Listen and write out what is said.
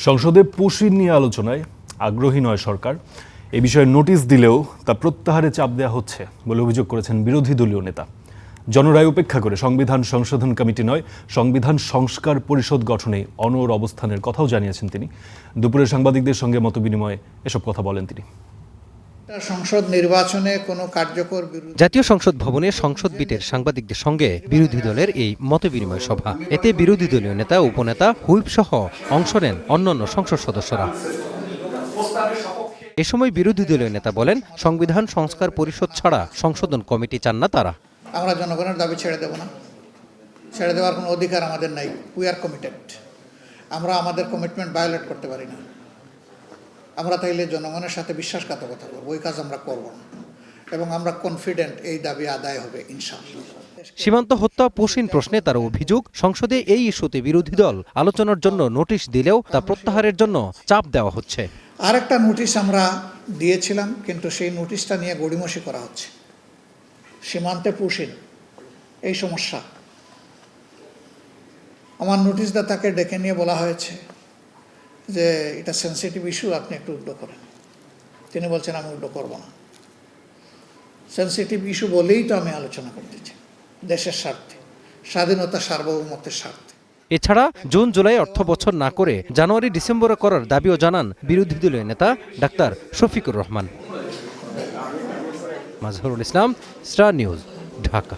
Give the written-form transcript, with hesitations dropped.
সংসদে পুশিন নিয়ে আলোচনায় আগ্রহী নয় সরকার। এ বিষয়ে নোটিশ দিলেও তা প্রত্যাহারে চাপ দেওয়া হচ্ছে বলে অভিযোগ করেছেন বিরোধী দলীয় নেতা। জনরায় উপেক্ষা করে সংবিধান সংশোধন কমিটি নয়, সংবিধান সংস্কার পরিষদ গঠনে অনড় অবস্থানের কথাও জানিয়েছেন তিনি। দুপুরে সাংবাদিকদের সঙ্গে মতবিনিময়ে এসব কথা বলেন তিনি। সংসদ নির্বাচনে কোনো কার্যকর জাতীয় সংসদ ভবনে সংসদ বিটের সাংবাদিকদের সঙ্গে বিরোধী দলের এই মতবিনিময় সভা। এতে বিরোধী দলীয় নেতা, উপনেতা, হুইপ সহ অংশ নেন অন্যান্য সংসদ সদস্যরা। এ সময় বিরোধী দলীয় নেতা বলেন, সংবিধান সংস্কার পরিষদ ছাড়া সংশোধন কমিটি চান না তারা। আমরা জনগণের দাবি ছেড়ে দেব না, ছেড়ে দেওয়ার কোনো অধিকার আমাদের নাই। We are committed. আমরা আমাদের কমিটমেন্ট ভায়োলেট করতে পারি না। আমরা তাইলে জনগণের সাথে বিশ্বাসঘাতকতা করবো, ওই কাজ আমরা করব না এবং আমরা কনফিডেন্ট এই দাবি আদায় হবে ইনশাআল্লাহ। সীমান্ত হত্যা পুশিন প্রশ্নে তার অভিযোগ, সংসদে এই ইস্যুতে বিরোধী দল আলোচনার জন্য নোটিশ দিলেও তা প্রত্যাহারের জন্য চাপ দেওয়া হচ্ছে। আরেকটা নোটিশ আমরা দিয়েছিলাম, কিন্তু সেই নোটিশটা নিয়ে গড়িমসি করা হচ্ছে। সীমান্তে পুশিন এই সমস্যা। আমার নোটিশদাতাকে ডেকে নিয়ে বলা হয়েছে যে এটা সেন্সিটিভ ইস্যু, আপনি একটু উল্টো করেন। তিনি বলছেন আমি উল্টো করব না। সেন্সিটিভ ইস্যু বলেই তো আমি আলোচনা করতেছি, দেশের স্বার্থে, স্বাধীনতা সার্বভৌমত্বের স্বার্থে। এছাড়া জুন জুলাই অর্থ বছর না করে জানুয়ারি ডিসেম্বরে করার দাবিও জানান বিরোধী দলীয় নেতা doctor Shafiqur Rahman. Mazharul Islam, star news, Dhaka.